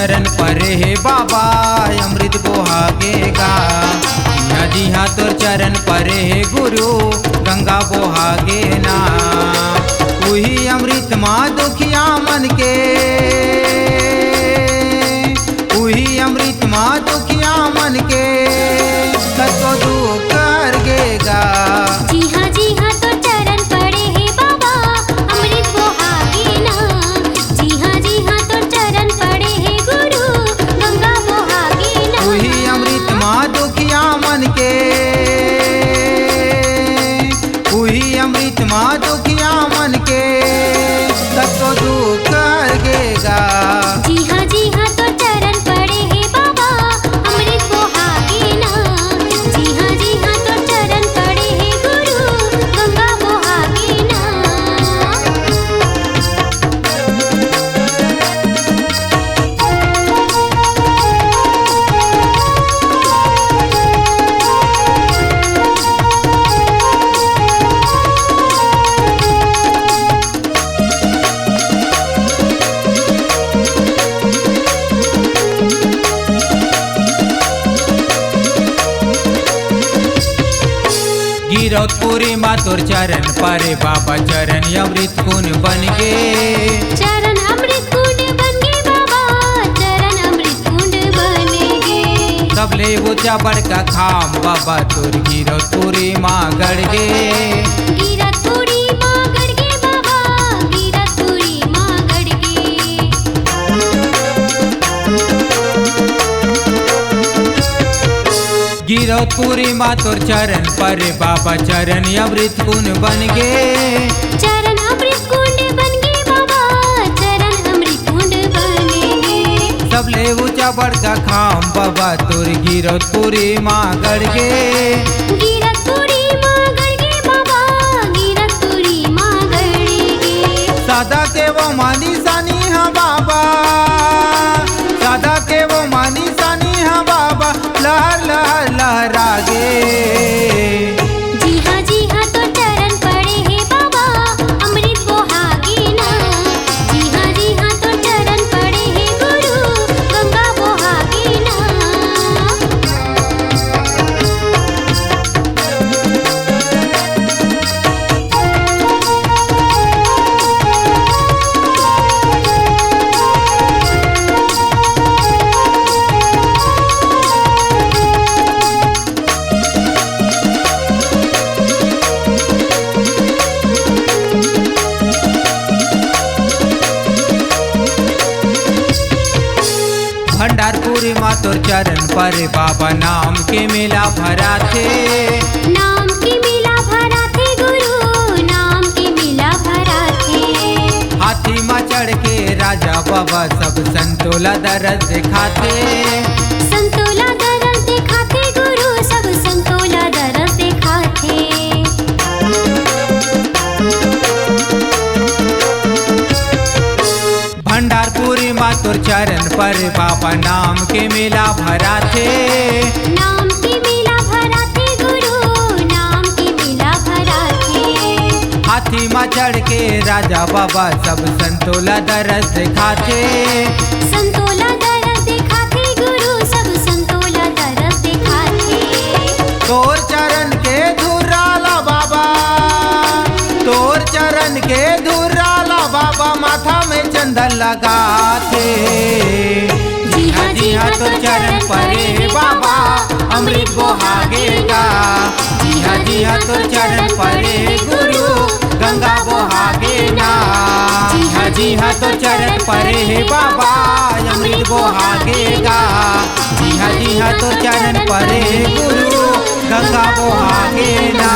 चरण परे हे बाबा अमृत बोहागेगा। जी हाँ तोर चरण परे हे गुरु गंगा बोहागे ना। वही अमृत माँ दुखिया मन के, वही अमृत माँ दुखिया मन के सतो दुख कर गेगा। जी हाँ तो चरण पड़े हे बाबा अमृत बोहागे ना। जी हाँ तो चरण पड़े हे गुरु गंगा बोहागे ना। वही अमृत माँ दुखिया मन के, वही अमृत माँ दुखिया मन के सतो दुख कर गेगा। जी हाँ तो चरण पड़े हे बाबा अमृत बोहागे ना। जी हाँ तो चरण पड़े हे गुरु गंगा बोहागे ना। गिरौतपुरी माँ तोर चरण परे बाबा चरण अमृत कुन बन गे। चरण अमृत कुंड बन गे बाबा, चरण अमृत कुंड बन गे। सबले ऊंचा बड़का खाम बाबा तोर गिरौतपुरी माँ गढ़ गे। गिरतपुरी माँ गढ़ गे बाबा, गिरतपुरी माँ गढ़ गे। गिरौतपुरी माँ तोर चरण परे बाबा चरण अमृत कुन बन गे। चरण अमृत कुंड बन गे बाबा, चरण अमृत कुंड बन गे। सबले ऊंचा बड़का खाम बाबा तोर गिरौतपुरी माँ गढ़ गे। गिरतपुरी माँ गढ़ गे बाबा, गिरतपुरी माँ गढ़ गे। सादा के वो मानी सानी हाँ बाबा, सादा के वो मानी सानी हाँ बाबा लहर लहर लहरागे। जी हाँ तो चरण पड़े हे बाबा अमृत बोहागे ना। जी हाँ तो चरण पड़े हे गुरु गंगा बोहागे ना। भंडारपुरी माँ तोर चरण परे बाबा नाम के मेला भरा थे। नाम की मिला भरा थे गुरु, नाम की मिला भरा थे। हाथी माँ चढ़ के राजा बाबा सब संतोला दरस दिखाते। संतोला दरस दिखाते गुरु, सब संतोला दरस दिखाते। भंडारपुरी माँ तोर चरण परे बाबा नाम के मेला भरा थे। नाम की मिला भरा थे गुरु, नाम की मिला भरा थे। हाथी माँ चढ़ के राजा बाबा सब संतोला दरस दिखाते। संतोला दरस दिखाते गुरु, सब संतोला दरस दिखाते। तोर चरण के धुराला बाबा, तोर चरण के धुराला बाबा माथा में चंदन लगाते। जी हाँ तोर चरण परे बाबा अमृत बोहागेगा। जी हाँ तोर चरण परे गुरु गंगा बोहागे ना। जी हाँ तोर चरण परे बाबा अमृत बोहागेगा। जी हाँ तोर चरण परे गुरु गंगा बोहागे ना।